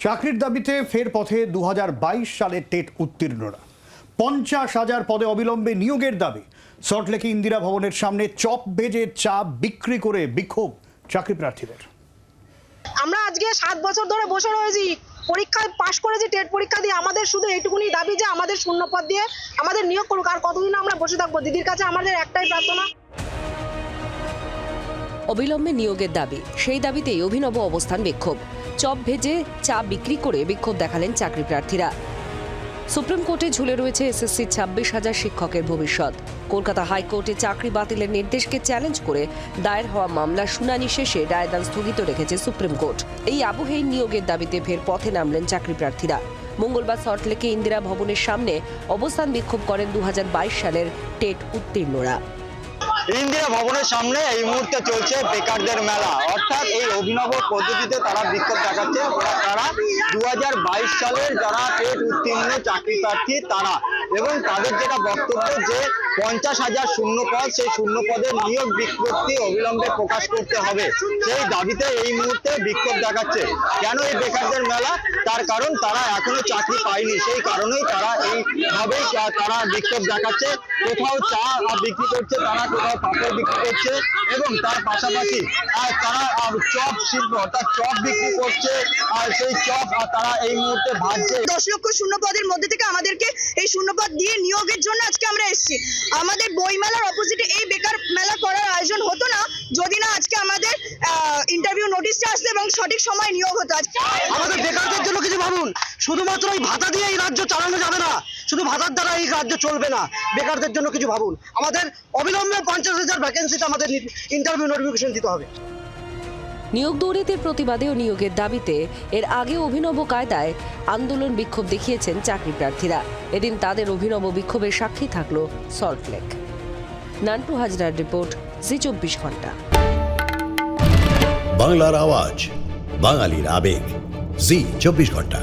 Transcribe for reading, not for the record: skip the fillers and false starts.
চাকরির দাবিতে ফের পথে 2022 সালে টেট উত্তীর্ণরা 50,000 পদে অবিলম্বে নিয়োগের দাবি। সল্টলেকে ইন্দিরা ভবনের সামনে চপ ভেজে চা বিক্রি করে বিক্ষোভ চাকরি প্রার্থীদের। আমরা আজকে 7 বছর ধরে বসে রয়েছি, পরীক্ষায় পাশ করেছি, টেট পরীক্ষা দিয়ে। আমাদের শুধু এইটুকুনি দাবি যে আমাদের শূন্য পদ দিয়ে আমাদের নিয়োগ করুক। আর কতদিন আমরা বসে থাকবো? দিদির কাছে আমাদের একটাই প্রার্থনা, অবিলম্বে নিয়োগের দাবি। সেই দাবিতেই অভিনব অবস্থান বিক্ষোভ। চপ ভেজে চা বিক্রি করে বিক্ষোভ দেখালেন চাকরি প্রার্থীরা। সুপ্রিম কোর্টে ঝুলে রয়েছে এসএসসি 26,000 শিক্ষকের ভবিষ্যৎ। কলকাতা হাইকোর্টে চাকরি বাতিলের নির্দেশকে চ্যালেঞ্জ করে দায়ের হওয়া মামলার শুনানি শেষে রায়দান স্থগিত রেখেছে সুপ্রিম কোর্ট। এই আবহেই নিয়োগের দাবিতে ফের পথে নামলেন চাকরি প্রার্থীরা। মঙ্গলবার সল্টলেকে ইন্দিরা ভবনের সামনে অবস্থান বিক্ষোভ করেন 2022 সালের টেট উত্তীর্ণরা। ইন্দিরা ভবনের সামনে এই মুহূর্তে চলছে বেকারদের মেলা, অর্থাৎ এই অভিনব পদ্ধতিতে তারা বিক্ষোভ দেখাচ্ছে। তারা 2022 সালের যারা টেট উত্তীর্ণ চাকরি প্রার্থী তারা, এবং তাদের যেটা বক্তব্য যে 50,000 শূন্য পদ, সেই শূন্য পদের নিয়োগ বিজ্ঞপ্তি অবিলম্বে প্রকাশ করতে হবে, সেই দাবিতে এই মুহূর্তে বিক্ষোভ দেখাচ্ছে। কেন এই বেকারদের মেলা? তার কারণ তারা এখনো চাকরি পায়নি, সেই কারণেই তারা এইভাবেই তারা বিক্ষোভ দেখাচ্ছে। কোথাও চা বিক্রি করছে তারা, কোথাও পাপড় বিক্রি করছে, এবং তার পাশাপাশি তারা চপ শিল্প অর্থাৎ চপ বিক্রি করছে। আর সেই চপ তারা এই মুহূর্তে ভাজছে। 10 লক্ষ শূন্য পদের মধ্যে থেকে আমাদেরকে এই শূন্য পদ দিয়ে নিয়োগের জন্য আজকে আমরা এসেছি। আমাদের বইমেলার অপোজিটে এই বেকার মেলা করার আয়োজন হতো না যদি না আজকে আমাদের ইন্টারভিউ নোটিশটা আসতো এবং সঠিক সময় নিয়োগ হতো। আমাদের বেকারদের জন্য কিছু ভাবুন। শুধুমাত্র এই ভাতা দিয়ে এই রাজ্য চালানো যাবে না, শুধু ভাতার দ্বারা এই রাজ্য চলবে না। বেকারদের জন্য কিছু ভাবুন। আমাদের অবিলম্বে 50,000 ভ্যাকেন্সিতে আমাদের ইন্টারভিউ নোটিফিকেশন দিতে হবে। নিয়োগ দুর্নীতির প্রতিবাদে ও নিয়োগের দাবিতে এর আগে অভিনব কায়দায় আন্দোলন বিক্ষোভ দেখিয়েছেন চাকরি প্রার্থীরা। এদিন তাদের অভিনব বিক্ষোভের সাক্ষী থাকলো সল্টলেক। নান্টু হাজরার রিপোর্ট, জি 24 ঘন্টা। বাংলার আওয়াজ, বাঙালির আবেগ, জি 24 ঘন্টা।